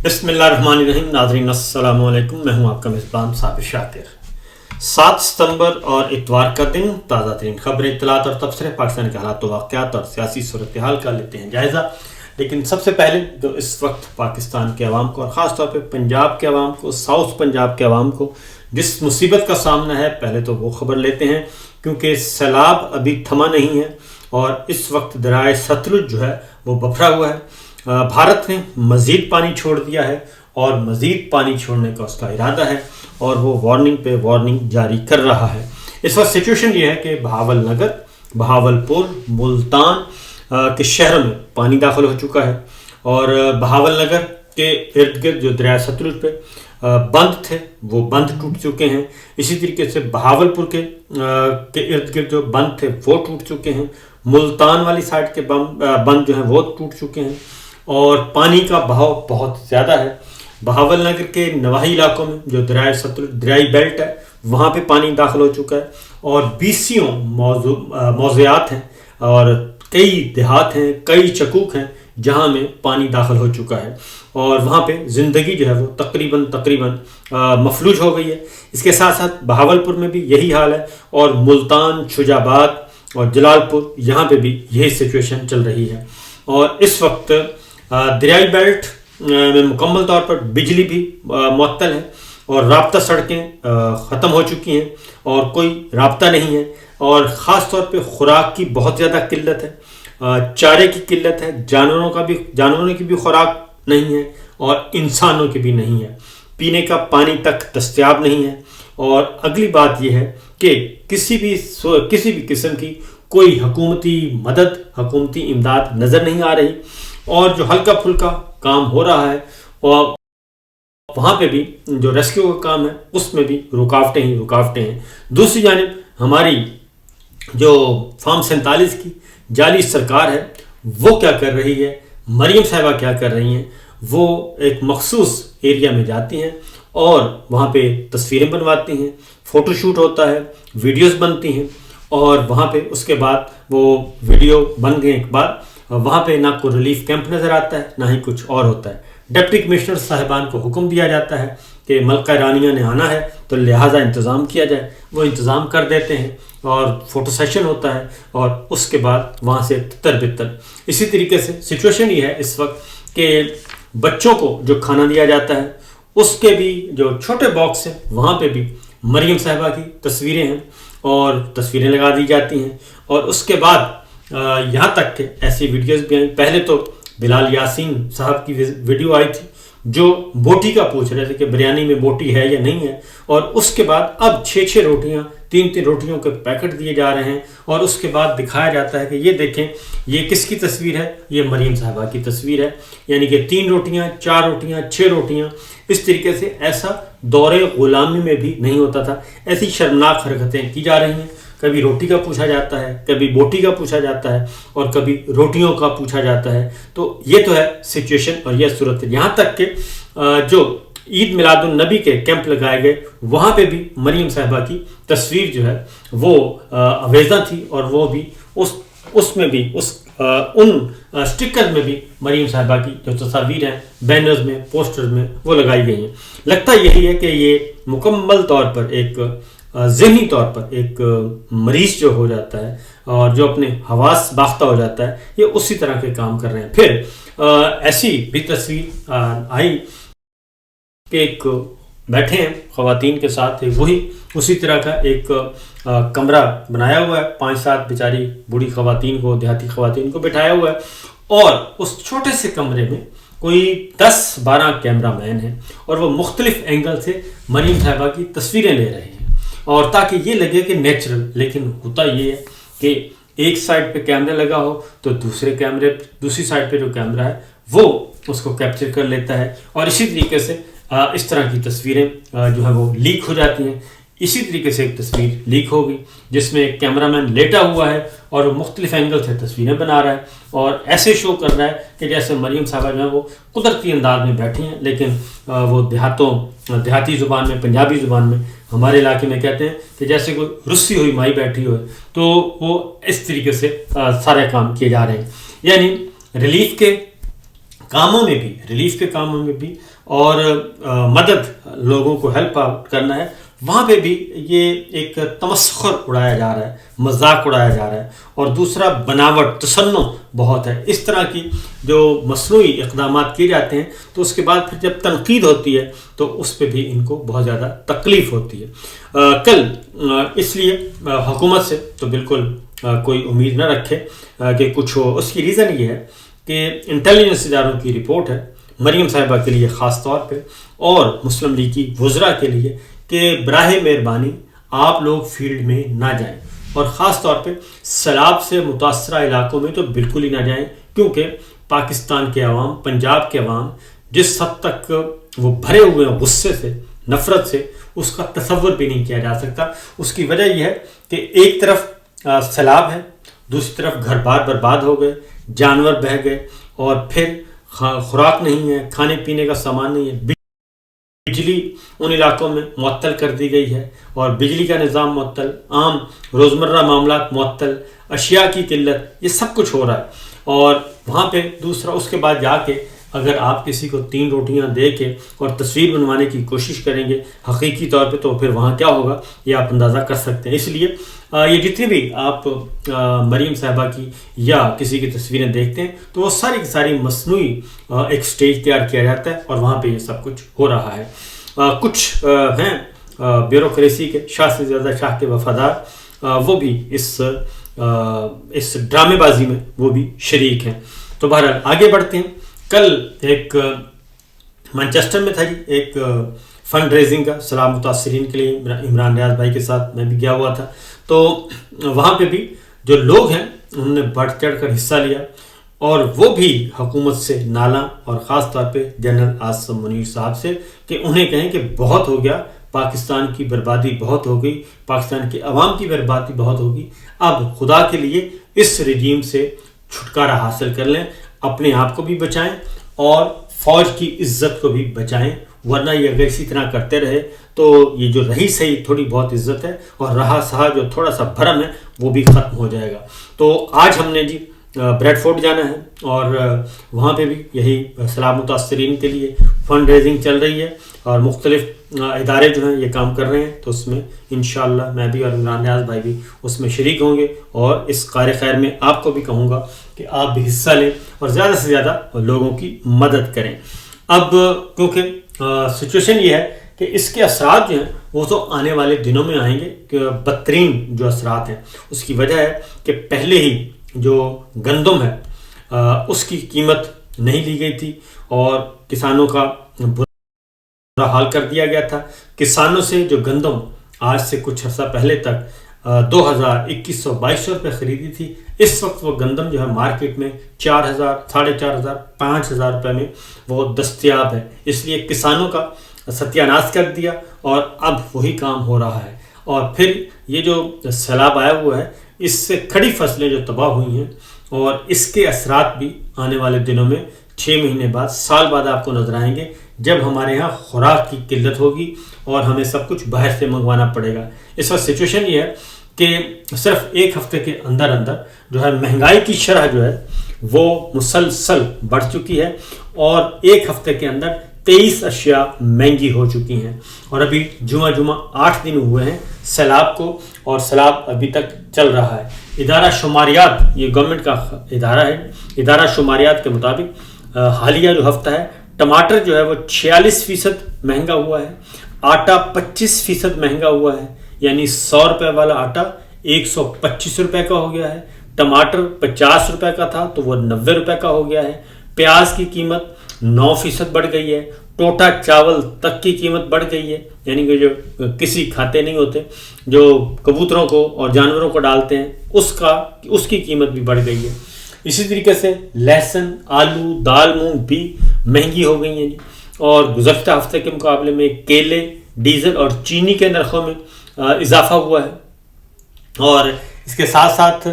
بسم اللہ الرحمن الرحیم. ناظرین السلام علیکم. میں ہوں آپ کا میزبان صابر شاکر. 7 ستمبر اور اتوار کا دن تازہ ترین خبریں، اطلاعات اور تبصرے پاکستان کے حالات و واقعات اور سیاسی صورتحال کا لیتے ہیں جائزہ. لیکن سب سے پہلے جو اس وقت پاکستان کے عوام کو اور خاص طور پہ پنجاب کے عوام کو، ساؤتھ پنجاب کے عوام کو جس مصیبت کا سامنا ہے، پہلے تو وہ خبر لیتے ہیں کیونکہ سیلاب ابھی تھما نہیں ہے اور اس وقت دریائے ستلج جو ہے وہ بفرا ہوا ہے. بھارت نے مزید پانی چھوڑ دیا ہے اور مزید پانی چھوڑنے کا اس کا ارادہ ہے اور وہ وارننگ پہ وارننگ جاری کر رہا ہے. اس وقت سچویشن یہ ہے کہ بہاول نگر، بہاولپور، ملتان کے شہروں میں پانی داخل ہو چکا ہے اور بہاول نگر کے ارد گرد جو دریائے ستلج پہ بند تھے وہ بند ٹوٹ چکے ہیں. اسی طریقے سے بہاولپور کے ارد گرد جو بند تھے وہ ٹوٹ چکے ہیں. ملتان والی سائڈ کے بند جو ہیں وہ ٹوٹ چکے ہیں اور پانی کا بہاؤ بہت زیادہ ہے. بہاول نگر کے نواحی علاقوں میں جو دریائے ستلج دریائی بیلٹ ہے وہاں پہ پانی داخل ہو چکا ہے اور 20 موضوعات ہیں اور کئی دیہات ہیں، کئی چکوک ہیں جہاں میں پانی داخل ہو چکا ہے اور وہاں پہ زندگی جو ہے وہ تقریباً مفلوج ہو گئی ہے. اس کے ساتھ ساتھ بہاولپور میں بھی یہی حال ہے اور ملتان، شجاع آباد اور جلال پور یہاں پہ بھی یہی سچویشن چل رہی ہے. اور اس وقت دریائی بیلٹ میں مکمل طور پر بجلی بھی معطل ہے اور رابطہ سڑکیں ختم ہو چکی ہیں اور کوئی رابطہ نہیں ہے اور خاص طور پہ خوراک کی بہت زیادہ قلت ہے، چارے کی قلت ہے، جانوروں کی بھی خوراک نہیں ہے اور انسانوں کی بھی نہیں ہے. پینے کا پانی تک دستیاب نہیں ہے اور اگلی بات یہ ہے کہ کسی بھی قسم کی کوئی حکومتی مدد، حکومتی امداد نظر نہیں آ رہی اور جو ہلکا پھلکا کام ہو رہا ہے اور وہاں پہ بھی جو ریسکیو کا کام ہے اس میں بھی رکاوٹیں ہیں. دوسری جانب ہماری جو فارم 47 کی جعلی سرکار ہے وہ کیا کر رہی ہے، مریم صاحبہ کیا کر رہی ہیں، وہ ایک مخصوص ایریا میں جاتی ہیں اور وہاں پہ تصویریں بنواتی ہیں، فوٹو شوٹ ہوتا ہے، ویڈیوز بنتی ہیں اور وہاں پہ اس کے بعد وہ ویڈیو بن گئے کے بعد وہاں پہ نہ کوئی ریلیف کیمپ نظر آتا ہے نہ ہی کچھ اور ہوتا ہے. ڈپٹی کمشنر صاحبان کو حکم دیا جاتا ہے کہ ملکہ رانیہ نے آنا ہے تو لہٰذا انتظام کیا جائے، وہ انتظام کر دیتے ہیں اور فوٹو سیشن ہوتا ہے اور اس کے بعد وہاں سے تتر بتر. اسی طریقے سے سچویشن یہ ہے اس وقت کہ بچوں کو جو کھانا دیا جاتا ہے اس کے بھی جو چھوٹے باکس ہیں وہاں پہ بھی مریم صاحبہ کی تصویریں ہیں اور تصویریں لگا دی جاتی ہیں اور اس کے بعد یہاں تک کہ ایسی ویڈیوز بھی آئیں. پہلے تو بلال یاسین صاحب کی ویڈیو آئی تھی جو بوٹی کا پوچھ رہے تھے کہ بریانی میں بوٹی ہے یا نہیں ہے اور اس کے بعد اب 6 روٹیاں، 3 روٹیوں کے پیکٹ دیے جا رہے ہیں اور اس کے بعد دکھایا جاتا ہے کہ یہ دیکھیں یہ کس کی تصویر ہے، یہ مریم صاحبہ کی تصویر ہے. یعنی کہ 3 روٹیاں، 4 روٹیاں، 6 روٹیاں. اس طریقے سے ایسا دور غلامی میں بھی نہیں ہوتا تھا. ایسی شرمناک حرکتیں کی جا رہی ہیں. کبھی روٹی کا پوچھا جاتا ہے، کبھی بوٹی کا پوچھا جاتا ہے اور کبھی روٹیوں کا پوچھا جاتا ہے. تو یہ تو ہے سچویشن اور یہ صورت ہے. یہاں تک کہ جو عید میلاد النبی کے کیمپ لگائے گئے وہاں پہ بھی مریم صاحبہ کی تصویر جو ہے وہ آویزاں تھی اور وہ بھی اس میں بھی ان سٹکر میں بھی مریم صاحبہ کی جو تصاویر ہیں بینرز میں، پوسٹرز میں وہ لگائی گئی ہیں. لگتا یہی ہے کہ یہ مکمل طور پر ایک ذہنی طور پر ایک مریض جو ہو جاتا ہے اور جو اپنے حواس باختہ ہو جاتا ہے یہ اسی طرح کے کام کر رہے ہیں. پھر ایسی بھی تصویر آئی کہ ایک بیٹھے ہیں خواتین کے ساتھ، وہی اسی طرح کا ایک کمرہ بنایا ہوا ہے، 5-7 بیچاری بوڑھی خواتین کو، دیہاتی خواتین کو بٹھایا ہوا ہے اور اس چھوٹے سے کمرے میں کوئی 10-12 کیمرہ مین ہیں اور وہ مختلف اینگل سے مریم صاحبہ کی تصویریں لے رہے ہیں اور تاکہ یہ لگے کہ نیچرل. لیکن ہوتا یہ ہے کہ ایک سائڈ پہ کیمرہ لگا ہو تو دوسری سائڈ پہ جو کیمرہ ہے وہ اس کو کیپچر کر لیتا ہے اور اسی طریقے سے اس طرح کی تصویریں جو ہے وہ لیک ہو جاتی ہیں. اسی طریقے سے ایک تصویر لیک ہو گئی جس میں ایک کیمرہ مین لیٹا ہوا ہے اور وہ مختلف اینگل سے تصویریں بنا رہا ہے اور ایسے شو کر رہا ہے کہ جیسے مریم صاحبہ جو ہے وہ قدرتی انداز میں بیٹھی ہیں، لیکن وہ دیہاتی زبان میں، پنجابی زبان میں، ہمارے علاقے میں کہتے ہیں کہ جیسے کوئی رسی ہوئی مائی بیٹھی ہوئے. تو وہ اس طریقے سے سارے کام کیے جا رہے ہیں. یعنی ریلیف کے کاموں میں بھی، ریلیف کے کاموں میں بھی، اور مدد، لوگوں کو ہیلپ آؤٹ کرنا ہے، وہاں پہ بھی یہ ایک تمسخر اڑایا جا رہا ہے، مذاق اڑایا جا رہا ہے. اور دوسرا بناوٹ، تصنع بہت ہے. اس طرح کی جو مصنوعی اقدامات کیے جاتے ہیں تو اس کے بعد پھر جب تنقید ہوتی ہے تو اس پہ بھی ان کو بہت زیادہ تکلیف ہوتی ہے. کل اس لیے حکومت سے تو بالکل کوئی امید نہ رکھے کہ کچھ ہو. اس کی ریزن یہ ہے کہ انٹیلیجنس اداروں کی رپورٹ ہے مریم صاحبہ کے لیے خاص طور پہ، اور مسلم لیگ کی وزراء کے لیے، کہ براہ مہربانی آپ لوگ فیلڈ میں نہ جائیں، اور خاص طور پہ سیلاب سے متاثرہ علاقوں میں تو بالکل ہی نہ جائیں، کیونکہ پاکستان کے عوام، پنجاب کے عوام جس حد تک وہ بھرے ہوئے ہیں غصے سے، نفرت سے، اس کا تصور بھی نہیں کیا جا سکتا. اس کی وجہ یہ ہے کہ ایک طرف سیلاب ہے، دوسری طرف گھر بار برباد ہو گئے، جانور بہہ گئے، اور پھر خوراک نہیں ہے، کھانے پینے کا سامان نہیں ہے، بجلی ان علاقوں میں معطل کر دی گئی ہے، اور بجلی کا نظام معطل، عام روزمرہ معاملات معطل، اشیاء کی قلت، یہ سب کچھ ہو رہا ہے. اور وہاں پہ دوسرا، اس کے بعد جا کے اگر آپ کسی کو 3 روٹیاں دے کے اور تصویر بنوانے کی کوشش کریں گے حقیقی طور پہ، تو پھر وہاں کیا ہوگا یہ آپ اندازہ کر سکتے ہیں. اس لیے یہ جتنی بھی آپ مریم صاحبہ کی یا کسی کی تصویریں دیکھتے ہیں تو وہ ساری کی ساری مصنوعی ایک سٹیج تیار کیا جاتا ہے، اور وہاں پہ یہ سب کچھ ہو رہا ہے. کچھ ہیں بیوروکریسی کے شاہ سے زیادہ شاہ کے وفادار، وہ بھی اس ڈرامے بازی میں وہ بھی شریک ہیں. تو بہرحال آگے بڑھتے ہیں. کل ایک مانچسٹر میں تھا جی ایک فنڈ ریزنگ کا سیلاب متاثرین کے لیے، عمران ریاض بھائی کے ساتھ میں بھی گیا ہوا تھا. تو وہاں پہ بھی جو لوگ ہیں انہوں نے بڑھ چڑھ کر حصہ لیا، اور وہ بھی حکومت سے نالاں، اور خاص طور پہ جنرل عاصم منیر صاحب سے، کہ انہیں کہیں کہ بہت ہو گیا، پاکستان کی بربادی بہت ہو گئی، پاکستان کے عوام کی بربادی بہت ہوگی، اب خدا کے لیے اس رجیم سے چھٹکارا حاصل کر لیں، اپنے آپ کو بھی بچائیں اور فوج کی عزت کو بھی بچائیں، ورنہ یہ اگر اسی طرح کرتے رہے تو یہ جو رہی صحیح تھوڑی بہت عزت ہے، اور رہا سہا جو تھوڑا سا بھرم ہے وہ بھی ختم ہو جائے گا. تو آج ہم نے جی بریڈ فورٹ جانا ہے، اور وہاں پہ بھی یہی سیلاب متاثرین کے لیے فنڈ ریزنگ چل رہی ہے، اور مختلف ادارے جو ہیں یہ کام کر رہے ہیں. تو اس میں انشاءاللہ میں بھی اور عمران نیاز بھائی بھی اس میں شریک ہوں گے، اور اس قار خیر میں آپ کو بھی کہوں گا کہ آپ بھی حصہ لیں اور زیادہ سے زیادہ لوگوں کی مدد کریں. اب کیونکہ سچویشن یہ ہے کہ اس کے اثرات جو ہیں وہ تو آنے والے دنوں میں آئیں گے، کہ بدترین جو اثرات ہیں اس کی وجہ ہے کہ پہلے ہی جو گندم ہے اس کی قیمت نہیں لی گئی تھی، اور کسانوں کا برا حال کر دیا گیا تھا. کسانوں سے جو گندم آج سے کچھ عرصہ پہلے تک 2100-2200 روپے خریدی تھی، اس وقت وہ گندم جو ہے مارکیٹ میں 4000، 4500، 5000 روپے میں وہ دستیاب ہے. اس لیے کسانوں کا ستیہ ناش کر دیا، اور اب وہی کام ہو رہا ہے. اور پھر یہ جو سیلاب آیا ہوا ہے اس سے کھڑی فصلیں جو تباہ ہوئی ہیں، اور اس کے اثرات بھی آنے والے دنوں میں 6 مہینے بعد، سال بعد آپ کو نظر آئیں گے، جب ہمارے ہاں خوراک کی قلت ہوگی اور ہمیں سب کچھ باہر سے منگوانا پڑے گا. اس وقت سچویشن یہ ہے کہ صرف ایک ہفتے کے اندر جو ہے مہنگائی کی شرح جو ہے وہ مسلسل بڑھ چکی ہے، اور ایک ہفتے کے اندر 23 اشیاء مہنگی ہو چکی ہیں. اور ابھی جمعہ 8 دن ہوئے ہیں سیلاب کو، اور سیلاب ابھی تک چل رہا ہے. ادارہ شماریات، یہ گورنمنٹ کا ادارہ ہے، ادارہ شماریات کے مطابق حالیہ جو ہفتہ ہے ٹماٹر جو ہے وہ 46% مہنگا ہوا ہے، آٹا 25% مہنگا ہوا ہے، یعنی 100 روپے والا آٹا 125 روپے کا ہو گیا ہے. ٹماٹر 50 روپے کا تھا تو وہ 90 روپے کا ہو گیا ہے. پیاز کی قیمت 9% بڑھ گئی ہے. ٹوٹا چاول تک کی قیمت بڑھ گئی ہے، یعنی کہ جو کسی کھاتے نہیں ہوتے، جو کبوتروں کو اور جانوروں کو ڈالتے ہیں، اس کی قیمت بھی بڑھ گئی ہے. اسی طریقے سے لہسن، آلو، دال، مونگ بھی مہنگی ہو گئی ہیں. اور گزشتہ ہفتے کے مقابلے میں کیلے، ڈیزل اور چینی کے نرخوں میں اضافہ ہوا ہے. اور اس کے ساتھ ساتھ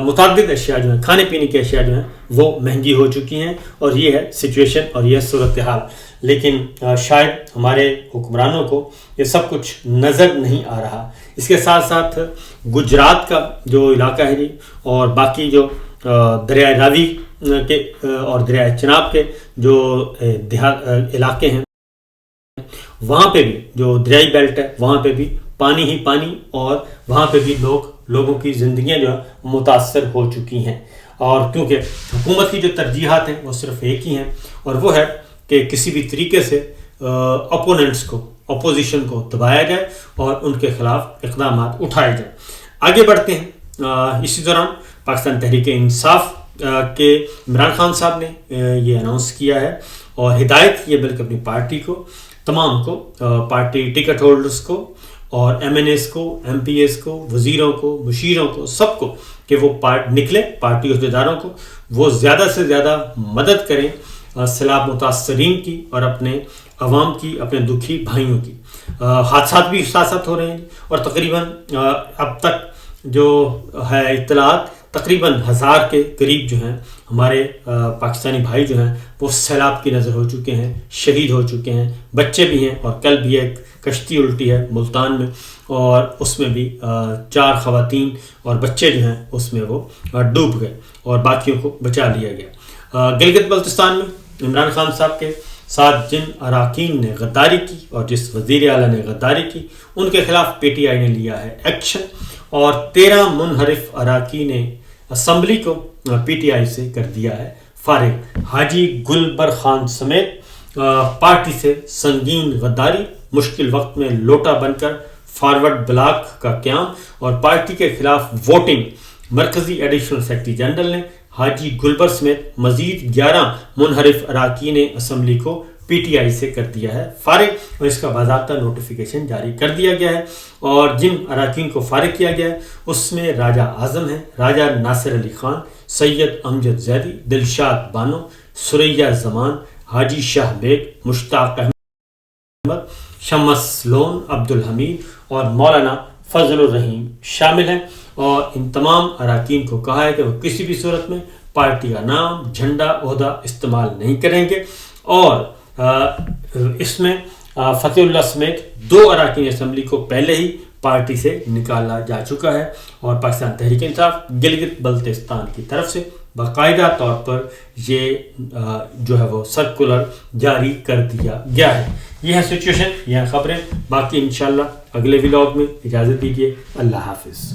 متعدد اشیاء جو ہیں، کھانے پینے کی اشیاء جو ہیں وہ مہنگی ہو چکی ہیں. اور یہ ہے سچویشن اور یہ صورتحال. لیکن شاید ہمارے حکمرانوں کو یہ سب کچھ نظر نہیں آ رہا. اس کے ساتھ ساتھ گجرات کا جو علاقہ ہے جی، اور باقی جو دریائے راوی کے اور دریائے چناب کے جو علاقے ہیں وہاں پہ بھی جو دریائی بیلٹ ہے وہاں پہ بھی پانی ہی پانی، اور وہاں پہ بھی لوگوں کی زندگیاں جو ہیں متاثر ہو چکی ہیں. اور کیونکہ حکومت کی جو ترجیحات ہیں وہ صرف ایک ہی ہیں، اور وہ ہے کہ کسی بھی طریقے سے اپوننٹس کو، اپوزیشن کو دبایا جائے اور ان کے خلاف اقدامات اٹھائے جائیں. آگے بڑھتے ہیں. اسی دوران پاکستان تحریک انصاف کے عمران خان صاحب نے یہ اناؤنس کیا ہے اور ہدایت کی ہے بلکہ اپنی پارٹی کو، تمام کو، پارٹی ٹکٹ ہولڈرز کو اور ایم این ایز کو، ایم پی ایز کو، وزیروں کو، مشیروں کو، سب کو کہ وہ نکلیں، پارٹی عہدیداروں کو وہ زیادہ سے زیادہ مدد کریں سیلاب متاثرین کی اور اپنے عوام کی، اپنے دکھی بھائیوں کی. حادثات بھی ساتھ ساتھ ہو رہے ہیں اور تقریباً اب تک جو ہے اطلاعات تقریباً 1000 کے قریب جو ہیں ہمارے پاکستانی بھائی جو ہیں وہ سیلاب کی نظر ہو چکے ہیں، شہید ہو چکے ہیں، بچے بھی ہیں. اور کل بھی ایک کشتی الٹی ہے ملتان میں اور اس میں بھی 4 خواتین اور بچے جو ہیں اس میں وہ ڈوب گئے اور باقیوں کو بچا لیا گیا. گلگت بلتستان میں عمران خان صاحب کے ساتھ جن اراکین نے غداری کی اور جس وزیر اعلیٰ نے غداری کی ان کے خلاف پی ٹی آئی نے لیا ہے ایکشن، اور 13 منحرف اراکین نے اسمبلی کو پی ٹی آئی سے کر دیا ہے فارغ. حاجی گلبر خان سمیت پارٹی سے سنگین غداری، مشکل وقت میں لوٹا بن کر فارورڈ بلاک کا قیام اور پارٹی کے خلاف ووٹنگ. مرکزی ایڈیشنل سیکرٹری جنرل نے حاجی گلبر سمیت مزید 11 منحرف اراکین اسمبلی کو پی ٹی آئی سے کر دیا ہے فارغ، اور اس کا باضابطہ نوٹیفیکیشن جاری کر دیا گیا ہے. اور جن اراکین کو فارغ کیا گیا ہے اس میں راجہ اعظم ہیں، راجہ ناصر علی خان، سید امجد زیدی، دلشاد بانو، سریہ زمان، حاجی شاہ بیگ، مشتاق احمد، شمس لون، عبدالحمید اور مولانا فضل الرحیم شامل ہیں. اور ان تمام اراکین کو کہا ہے کہ وہ کسی بھی صورت میں پارٹی کا نام، جھنڈا، عہدہ استعمال نہیں کریں گے. اور اس میں فتح اللہ سمیت 2 اراکین اسمبلی کو پہلے ہی پارٹی سے نکالا جا چکا ہے، اور پاکستان تحریک انصاف گلگت بلتستان کی طرف سے باقاعدہ طور پر یہ جو ہے وہ سرکولر جاری کر دیا گیا ہے. یہ ہے سچویشن، یہ ہیں خبریں. باقی انشاءاللہ اگلے ولاگ میں اجازت دیجیے. اللہ حافظ.